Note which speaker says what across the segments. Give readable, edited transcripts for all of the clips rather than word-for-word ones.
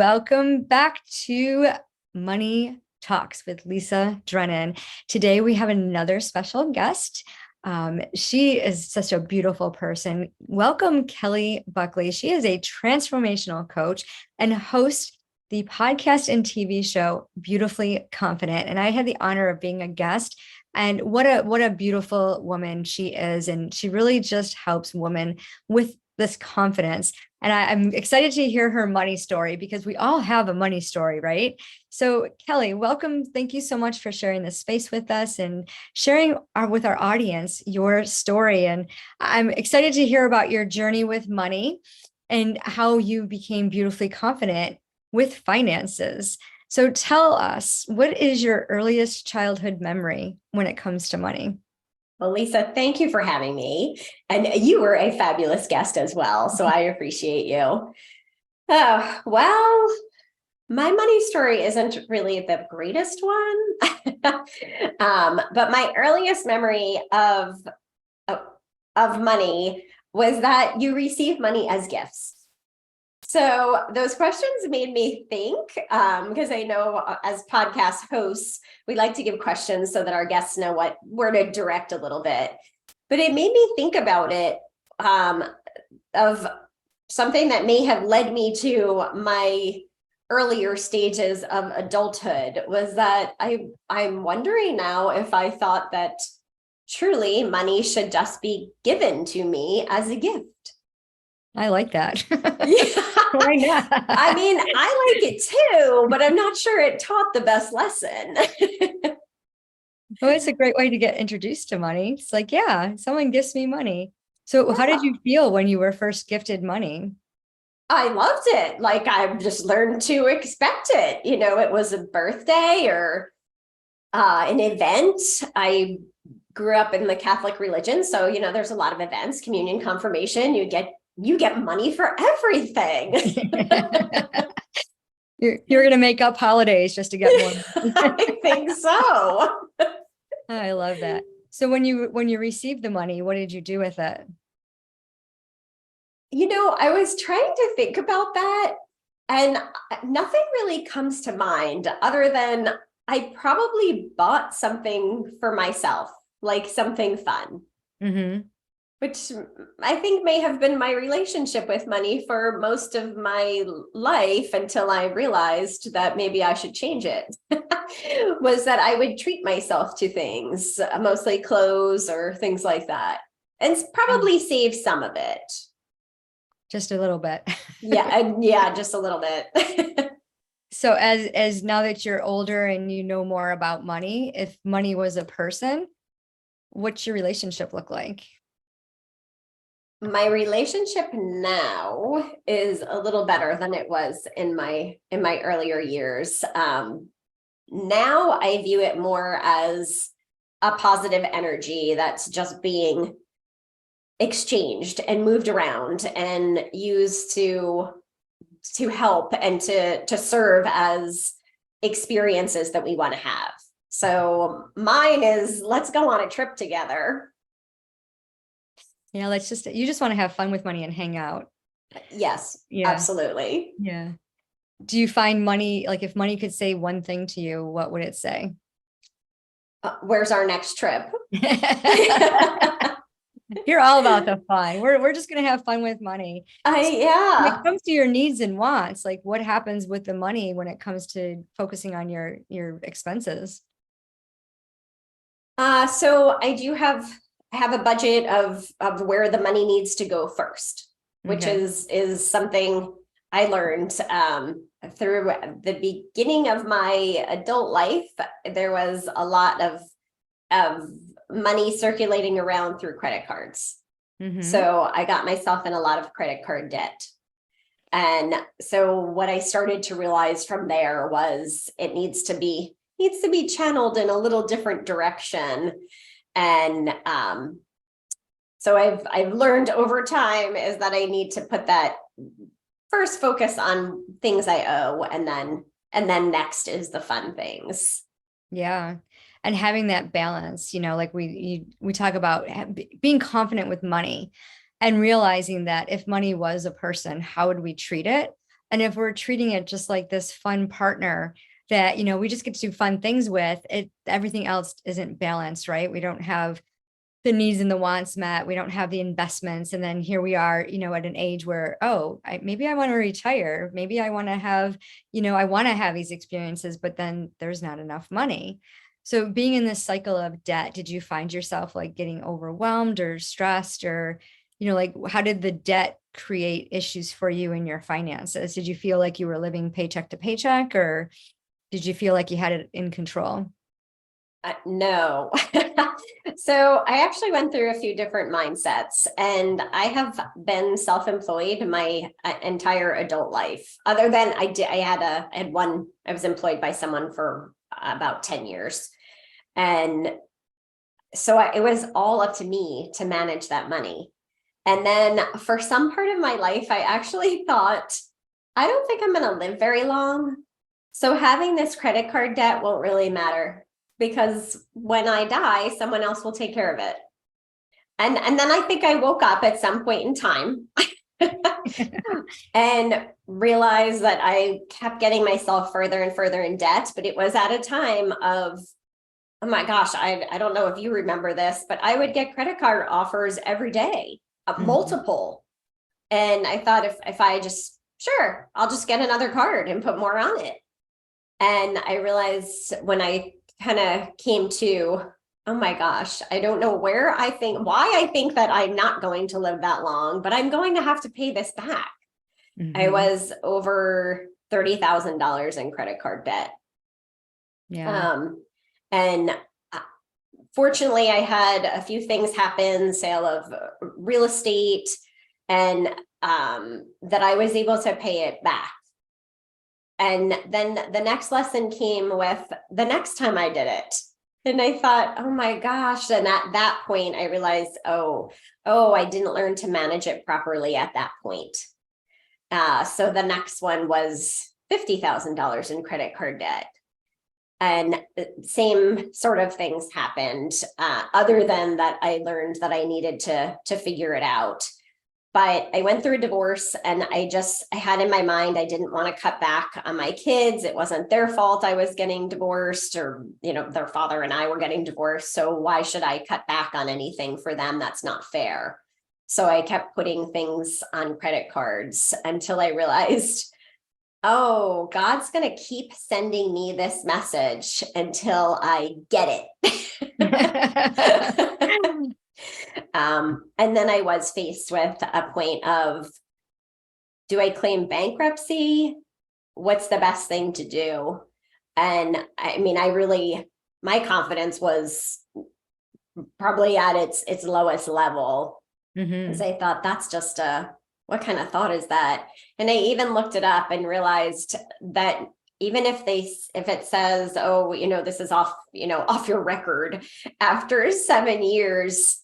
Speaker 1: welcome back to Money Talks with Lisa Drennan. Today we have another special guest. She is such a beautiful person. Welcome, Kelly Buckley. She is a transformational coach and host the podcast and TV show Beautifully Confident. And I had the honor of being a guest. And what a beautiful woman she is. And she really just helps women with this confidence. And I'm excited to hear her money story because we all have a money story, right? So Kelly, welcome. Thank you so much for sharing this space with us and sharing with our audience your story. And I'm excited to hear about your journey with money and how you became beautifully confident with finances. So tell us, what is your earliest childhood memory when it comes to money?
Speaker 2: Well, Lisa, thank you for having me. And you were a fabulous guest as well, so I appreciate you. Well, my money story isn't really the greatest one. But my earliest memory of money was that you receive money as gifts. So those questions made me think, because I know as podcast hosts, we like to give questions so that our guests know where to direct a little bit. But it made me think about it, of something that may have led me to my earlier stages of adulthood, was that I'm wondering now if I thought that truly money should just be given to me as a gift.
Speaker 1: I like that.
Speaker 2: Yeah.
Speaker 1: Why not?
Speaker 2: I mean, I like it too, but I'm not sure it taught the best lesson.
Speaker 1: Well, it's a great way to get introduced to money. It's like, yeah, someone gives me money. So
Speaker 2: Yeah.
Speaker 1: How did you feel when you were first gifted money?
Speaker 2: I loved it. Like, I've just learned to expect it. You know, it was a birthday or an event. I grew up in the Catholic religion. So, you know, there's a lot of events, communion, confirmation, you get money for everything.
Speaker 1: You're going to make up holidays just to get more.
Speaker 2: I think so.
Speaker 1: I love that. So when you received the money, what did you do with it?
Speaker 2: You know, I was trying to think about that, and nothing really comes to mind other than I probably bought something for myself, like something fun. Mm-hmm. Which I think may have been my relationship with money for most of my life until I realized that maybe I should change it, was that I would treat myself to things, mostly clothes or things like that, and probably save some of it.
Speaker 1: Just a little bit.
Speaker 2: Yeah, just a little bit.
Speaker 1: So as now that you're older and you know more about money, if money was a person, what's your relationship look like?
Speaker 2: My relationship now is a little better than it was in my earlier years. Now I view it more as a positive energy that's just being exchanged and moved around and used to help and to serve as experiences that we want to have. So mine is, let's go on a trip together.
Speaker 1: Yeah, you just want to have fun with money and hang out.
Speaker 2: Yes,
Speaker 1: yeah,
Speaker 2: absolutely.
Speaker 1: Yeah. Do you find money, like if money could say one thing to you, what would it say?
Speaker 2: Where's our next trip?
Speaker 1: You're all about the fun. We're just going to have fun with money.
Speaker 2: Yeah.
Speaker 1: When it comes to your needs and wants, like what happens with the money when it comes to focusing on your expenses?
Speaker 2: So I do have a budget of where the money needs to go first, which is something I learned through the beginning of my adult life. There was a lot of money circulating around through credit cards. Mm-hmm. So I got myself in a lot of credit card debt. And so what I started to realize from there was it needs to be channeled in a little different direction. And so I've learned over time is that I need to put that first focus on things I owe, and then next is the fun things.
Speaker 1: Yeah. And having that balance, like we talk about being confident with money and realizing that if money was a person, how would we treat it? And if we're treating it just like this fun partner that, we just get to do fun things with it, everything else isn't balanced, right? We don't have the needs and the wants met. We don't have the investments. And then here we are, at an age where, maybe I want to retire. Maybe I want to have, I want to have these experiences, but then there's not enough money. So being in this cycle of debt, did you find yourself like getting overwhelmed or stressed, or, like how did the debt create issues for you in your finances? Did you feel like you were living paycheck to paycheck, or did you feel like you had it in control?
Speaker 2: No. So I actually went through a few different mindsets, and I have been self-employed my entire adult life. Other than I was employed by someone for about 10 years. And so it was all up to me to manage that money. And then for some part of my life, I actually thought, I don't think I'm going to live very long. So having this credit card debt won't really matter, because when I die, someone else will take care of it. And then I think I woke up at some point in time and realized that I kept getting myself further and further in debt. But it was at a time of, oh my gosh, I don't know if you remember this, but I would get credit card offers every day, multiple. And I thought, if I just, sure, I'll just get another card and put more on it. And I realized when I kind of came to, oh my gosh, I don't know why I think that I'm not going to live that long, but I'm going to have to pay this back. I was over $30,000 in credit card debt.
Speaker 1: Yeah.
Speaker 2: And fortunately, I had a few things happen, sale of real estate, and that I was able to pay it back. And then the next lesson came with the next time I did it. And I thought, oh my gosh. And at that point, I realized, I didn't learn to manage it properly at that point. So the next one was $50,000 in credit card debt. And same sort of things happened, other than that I learned that I needed to figure it out. But I went through a divorce, and I had in my mind, I didn't want to cut back on my kids. It wasn't their fault I was getting divorced, or, their father and I were getting divorced. So why should I cut back on anything for them? That's not fair. So I kept putting things on credit cards until I realized, oh, God's going to keep sending me this message until I get it. And then I was faced with a point of, do I claim bankruptcy? What's the best thing to do? And I mean, my confidence was probably at its lowest level. Because I thought, that's just what kind of thought is that? And I even looked it up and realized that even if it says, this is off your record after 7 years,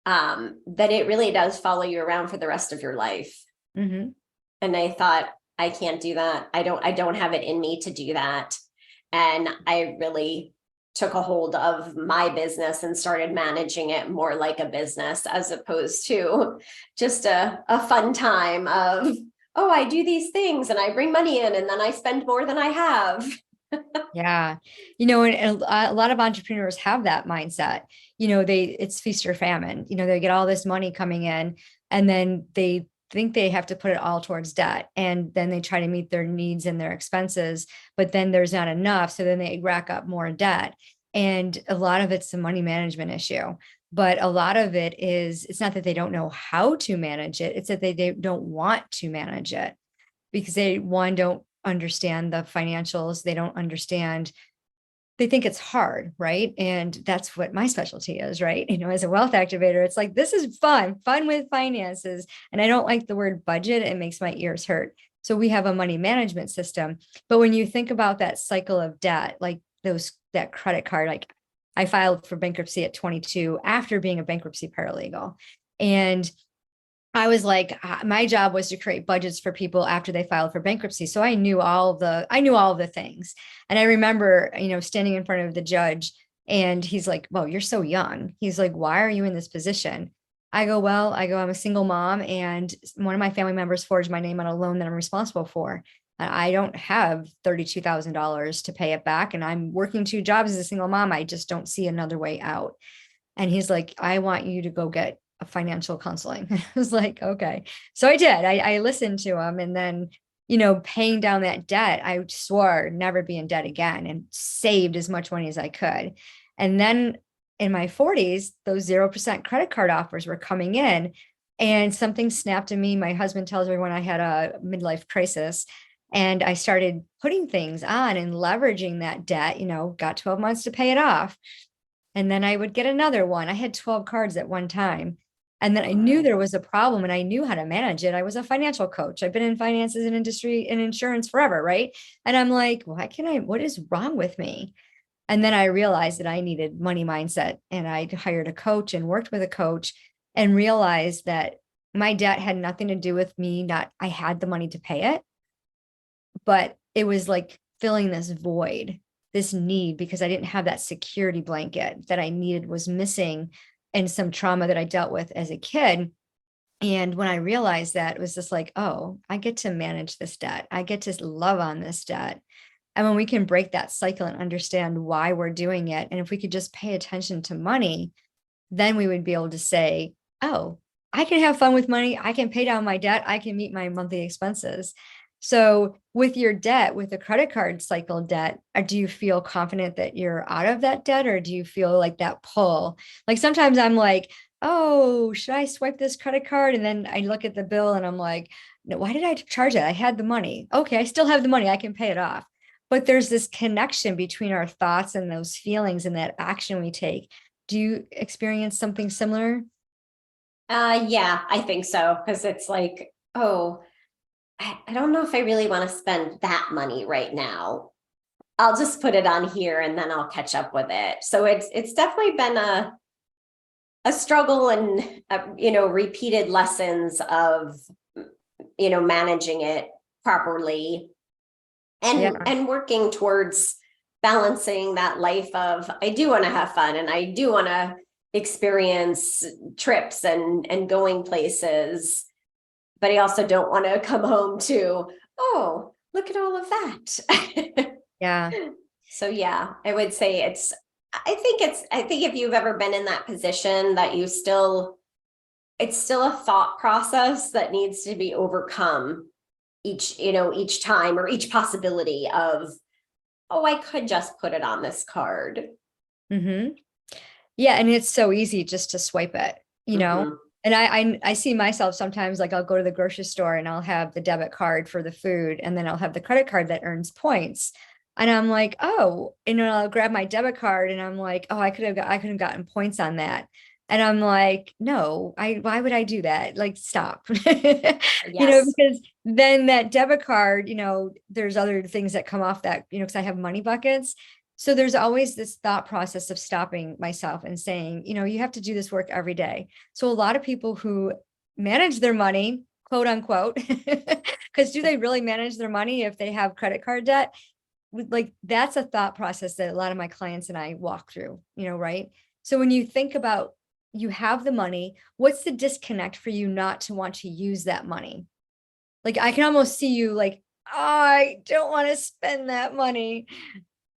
Speaker 2: that it really does follow you around for the rest of your life. And I thought, I can't do that. I don't have it in me to do that. And I really took a hold of my business and started managing it more like a business, as opposed to just a fun time of, I do these things and I bring money in and then I spend more than I have.
Speaker 1: Yeah. And a lot of entrepreneurs have that mindset. It's feast or famine. They get all this money coming in, and then they think they have to put it all towards debt. And then they try to meet their needs and their expenses, but then there's not enough. So then they rack up more debt. And a lot of it's a money management issue. But a lot of it is, it's not that they don't know how to manage it. It's that they don't want to manage it, because they, one, don't understand the financials. They don't understand, they think it's hard, right? And that's what my specialty is, right? As a wealth activator, it's like, this is fun with finances. And I don't like the word budget. It makes my ears hurt. So we have a money management system. But when you think about that cycle of debt, like that credit card, like I filed for bankruptcy at 22 after being a bankruptcy paralegal. And I was like, my job was to create budgets for people after they filed for bankruptcy. So I knew all of the things. And I remember, standing in front of the judge, and he's like, well, you're so young. He's like, why are you in this position? I'm a single mom, and one of my family members forged my name on a loan that I'm responsible for. And I don't have $32,000 to pay it back. And I'm working 2 jobs as a single mom. I just don't see another way out. And he's like, I want you to go get a financial counseling. I was like, okay. So I did. I listened to him, and then, paying down that debt, I swore never be in debt again, and saved as much money as I could. And then in my 40s, those 0% credit card offers were coming in, and something snapped in me. My husband tells everyone I had a midlife crisis, and I started putting things on and leveraging that debt, got 12 months to pay it off. And then I would get another one. I had 12 cards at one time. And then I knew there was a problem, and I knew how to manage it. I was a financial coach. I've been in finances and industry and insurance forever, right? And I'm like, what is wrong with me? And then I realized that I needed money mindset, and I hired a coach and worked with a coach, and realized that my debt had nothing to do with me. I had the money to pay it, but it was like filling this void, this need, because I didn't have that security blanket that I needed, was missing, and some trauma that I dealt with as a kid. And when I realized that, it was just like, oh, I get to manage this debt. I get to love on this debt. And when we can break that cycle and understand why we're doing it, and if we could just pay attention to money, then we would be able to say, oh, I can have fun with money. I can pay down my debt. I can meet my monthly expenses. So with your debt, with the credit card cycle debt, do you feel confident that you're out of that debt, or do you feel like that pull? Like sometimes I'm like, oh, should I swipe this credit card? And then I look at the bill and I'm like, no, why did I charge it? I had the money. Okay, I still have the money. I can pay it off. But there's this connection between our thoughts and those feelings and that action we take. Do you experience something similar?
Speaker 2: Yeah, I think so. Because it's like, oh, I don't know if I really want to spend that money right now. I'll just put it on here and then I'll catch up with it. So it's definitely been a struggle, and repeated lessons of managing it properly,
Speaker 1: Yeah.
Speaker 2: and working towards balancing that life of, I do want to have fun, and I do want to experience trips and going places, but I also don't want to come home to, oh, look at all of that.
Speaker 1: Yeah.
Speaker 2: So yeah, I would say I think if you've ever been in that position, that it's still a thought process that needs to be overcome each time, or each possibility of, oh, I could just put it on this card.
Speaker 1: Mm-hmm. Yeah, and it's so. Just to swipe it,
Speaker 2: Mhm.
Speaker 1: And I see myself sometimes, like I'll go to the grocery store and I'll have the debit card for the food, and then I'll have the credit card that earns points. And I'm like, oh, and then I'll grab my debit card and I'm like, oh, I could have gotten points on that. And I'm like, no, why would I do that? Like, stop.
Speaker 2: Yes.
Speaker 1: Because then that debit card, there's other things that come off that, because I have money buckets. So there's always this thought process of stopping myself and saying, you have to do this work every day. So a lot of people who manage their money, quote unquote, because do they really manage their money if they have credit card debt? Like, that's a thought process that a lot of my clients and I walk through, right? So when you think about, you have the money, what's the disconnect for you not to want to use that money? Like, I can almost see you like, oh, I don't want to spend that money.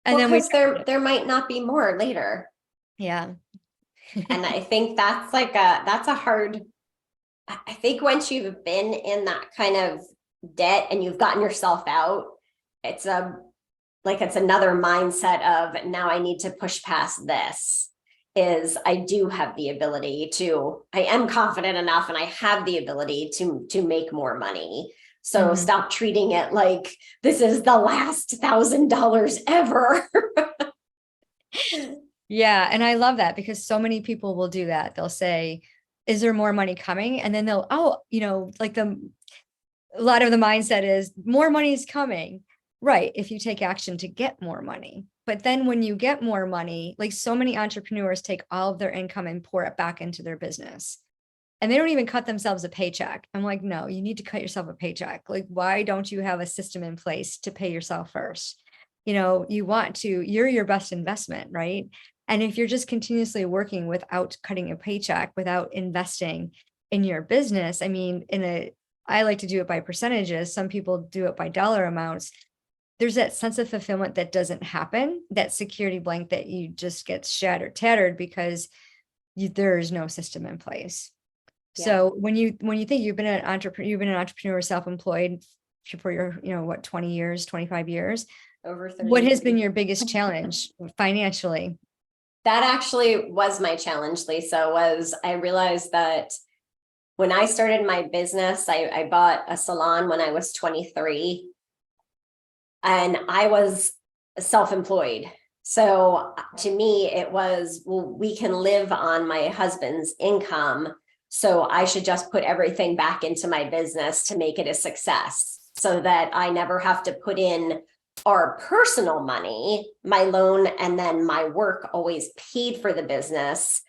Speaker 1: And
Speaker 2: Well,
Speaker 1: then we,
Speaker 2: because there might not be more later.
Speaker 1: yeah.
Speaker 2: And I think that's a hard, I think once you've been in that kind of debt and you've gotten yourself out, it's it's another mindset of, now I need to push past this. Is I do have the ability to, I am confident enough, and I have the ability to make more money. So
Speaker 1: Mhm.
Speaker 2: stop treating it like this is the last $1,000 ever.
Speaker 1: Yeah. And I love that, because so many people will do that. They'll say, is there more money coming? And then like a lot of the mindset is more money is coming. Right. If you take action to get more money. But then when you get more money, like so many entrepreneurs take all of their income and pour it back into their business. And they don't even cut themselves a paycheck. I'm like, no, you need to cut yourself a paycheck. Like, why don't you have a system in place to pay yourself first? You're your best investment, right? And if you're just continuously working without cutting a paycheck, without investing in your business, I mean, I like to do it by percentages. Some people do it by dollar amounts. There's that sense of fulfillment that doesn't happen, that security blanket that you just get shattered, tattered because there is no system in place.
Speaker 2: Yeah.
Speaker 1: So when you think you've been an entrepreneur, self-employed for your, 20 years, 25 years,
Speaker 2: Over 30
Speaker 1: what has
Speaker 2: years.
Speaker 1: been your biggest challenge financially?
Speaker 2: That actually was my challenge, Lisa, was I realized that when I started my business, I bought a salon when I was 23 and I was self-employed. So to me, it was, well, we can live on my husband's income. So I should just put everything back into my business to make it a success so that I never have to put in our personal money, my loan, and then my work always paid for the business.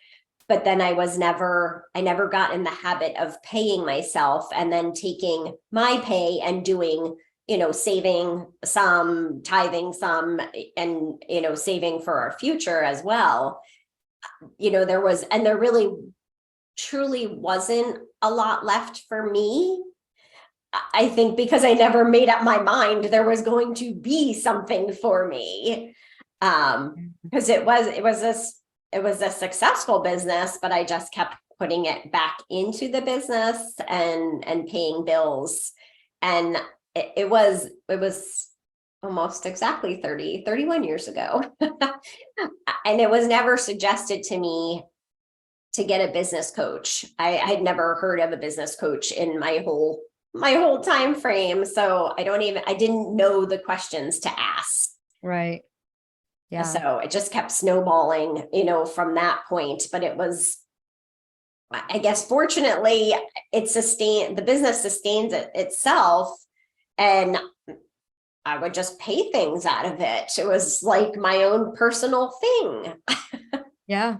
Speaker 2: But then I never got in the habit of paying myself and then taking my pay and doing, saving some, tithing some, and, saving for our future as well. There really truly wasn't a lot left for me. I think because I never made up my mind there was going to be something for me. Because it was a successful business, but I just kept putting it back into the business and paying bills. And it was almost exactly 31 years ago. And it was never suggested to me to get a business coach. I had never heard of a business coach in my whole time frame. So I didn't know the questions to ask.
Speaker 1: Right. Yeah.
Speaker 2: So it just kept snowballing, from that point. But it was, I guess, fortunately, the business sustains itself. And I would just pay things out of it. It was like my own personal thing.
Speaker 1: Yeah.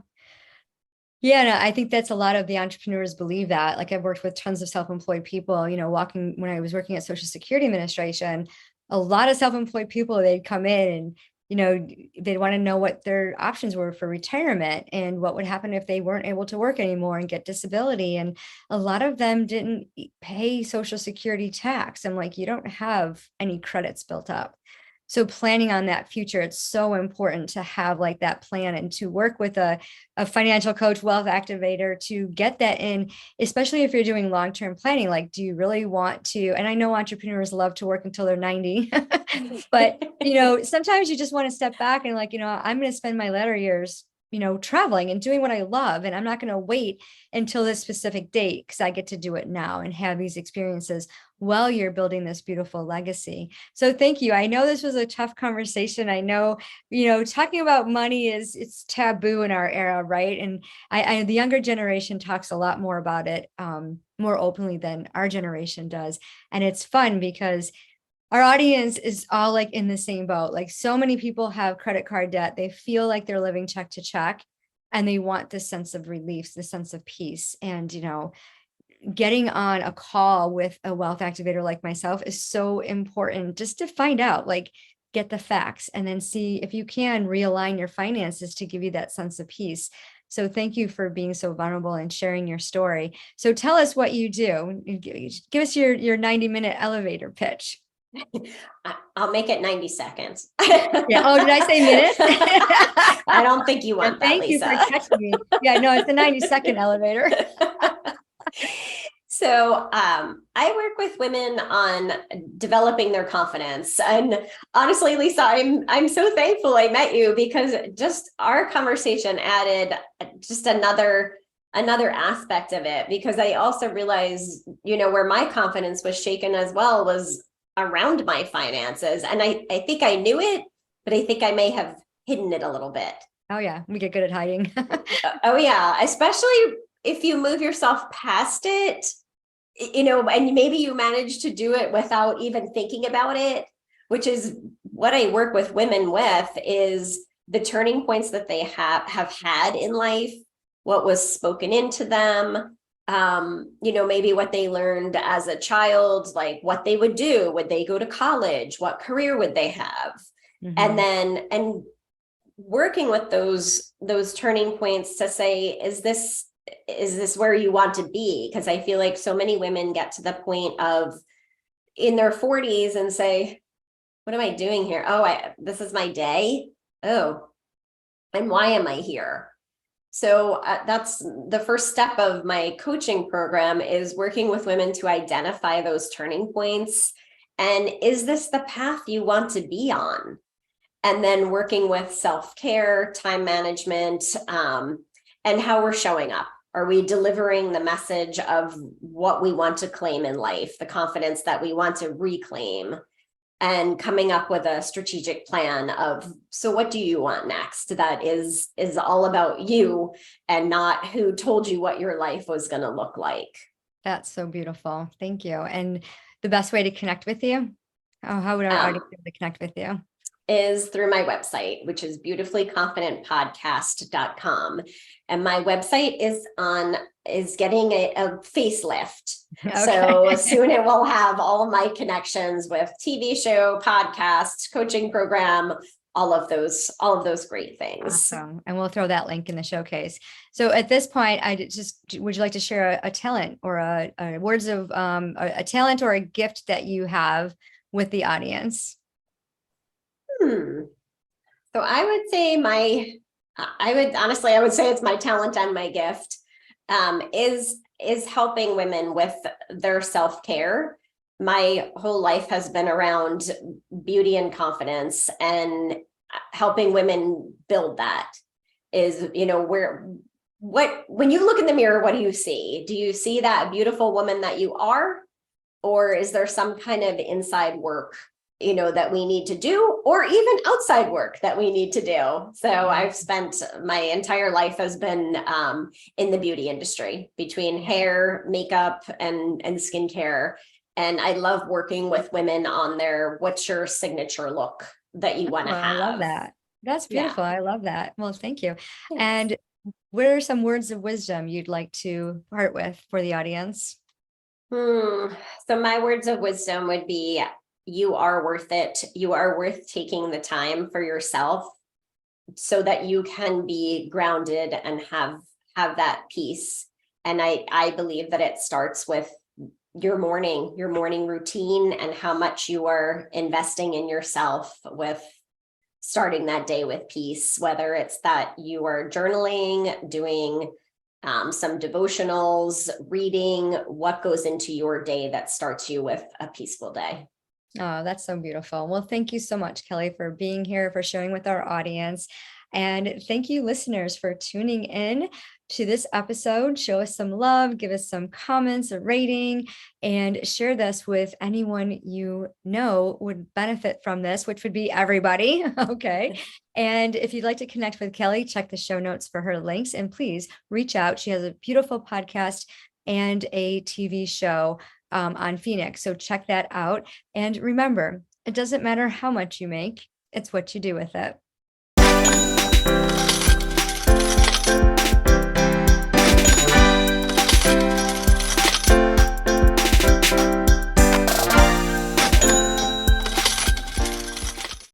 Speaker 1: Yeah, no, I think that's a lot of the entrepreneurs believe that. Like I've worked with tons of self-employed people, when I was working at Social Security Administration, a lot of self-employed people, they'd come in and, they'd want to know what their options were for retirement and what would happen if they weren't able to work anymore and get disability. And a lot of them didn't pay Social Security tax. I'm like, you don't have any credits built up. So planning on that future, it's so important to have like that plan and to work with a financial coach, wealth activator to get that in, especially if you're doing long-term planning. Like, do you really want to, and I know entrepreneurs love to work until they're 90, but sometimes you just want to step back and like, I'm going to spend my latter years, traveling and doing what I love. And I'm not going to wait until this specific date because I get to do it now and have these experiences while you're building this beautiful legacy. So thank you. I know this was a tough conversation. I know, talking about money it's taboo in our era, right? And the younger generation talks a lot more about it, more openly than our generation does. And it's fun because our audience is all like in the same boat. Like so many people have credit card debt. They feel like they're living check to check and they want this sense of relief, this sense of peace. And, getting on a call with a wealth activator like myself is so important just to find out, like, get the facts and then see if you can realign your finances to give you that sense of peace. So thank you for being so vulnerable and sharing your story. So tell us what you do. Give us your 90-minute elevator pitch.
Speaker 2: I'll make it 90 seconds.
Speaker 1: Yeah. Oh, did I say minutes?
Speaker 2: I don't think you want that,
Speaker 1: Thank
Speaker 2: Lisa.
Speaker 1: you for catching me. Yeah, no, it's a 90-second elevator.
Speaker 2: So I work with women on developing their confidence. And honestly, Lisa, I'm so thankful I met you because just our conversation added just another aspect of it, because I also realized, where my confidence was shaken as well was around my finances. And I think I knew it, but I think I may have hidden it a little bit.
Speaker 1: Oh yeah, we get good at hiding.
Speaker 2: Oh yeah, especially if you move yourself past it, and maybe you manage to do it without even thinking about it, which is what I work with women with, is the turning points that they have had in life, what was spoken into them, maybe what they learned as a child, like what they would do. Would they go to college? What career would they have?
Speaker 1: Mm-hmm.
Speaker 2: And working with those turning points to say, is this where you want to be? Because I feel like so many women get to the point of in their 40s and say, what am I doing here? Oh, this is my day. Oh, and why am I here? So that's the first step of my coaching program, is working with women to identify those turning points. And is this the path you want to be on? And then working with self-care, time management, and how we're showing up. Are we delivering the message of what we want to claim in life, the confidence that we want to reclaim, and coming up with a strategic plan of, so what do you want next? That is all about you and not who told you what your life was going to look like.
Speaker 1: That's so beautiful. Thank you. And the best way to connect with you? How would our audience be able to connect with you?
Speaker 2: Is through my website, which is beautifullyconfidentpodcast.com. And my website is getting a facelift. Okay. So soon it will have all of my connections with TV show, podcast, coaching program, all of those great things.
Speaker 1: Awesome. And we'll throw that link in the showcase. So at this point, would you like to share a talent or a words of a talent or a gift that you have with the audience?
Speaker 2: So I would say I would say it's my talent and my gift, is helping women with their self-care. My whole life has been around beauty and confidence, and helping women build that is, when you look in the mirror, what do you see? Do you see that beautiful woman that you are? Or is there some kind of inside work that we need to do, or even outside work that we need to do? So I've spent my entire life has been in the beauty industry, between hair, makeup, and skincare. And I love working with women on what's your signature look that you want to have.
Speaker 1: I love that. That's beautiful. Yeah. I love that. Well, thank you.
Speaker 2: Thanks.
Speaker 1: And what are some words of wisdom you'd like to part with for the audience?
Speaker 2: So my words of wisdom would be, you are worth it. You are worth taking the time for yourself so that you can be grounded and have that peace. And I believe that it starts with your morning routine, and how much you are investing in yourself with starting that day with peace, whether it's that you are journaling, doing some devotionals, reading, what goes into your day that starts you with a peaceful day.
Speaker 1: Oh, that's so beautiful. Well, thank you so much, Kelly, for being here, for sharing with our audience. And thank you, listeners, for tuning in to this episode. Show us some love, give us some comments, a rating, and share this with anyone you know would benefit from this, which would be everybody. Okay. And if you'd like to connect with Kelly, check the show notes for her links, and please reach out. She has a beautiful podcast and a TV show on Phoenix. So check that out. And remember, it doesn't matter how much you make, it's what you do with it.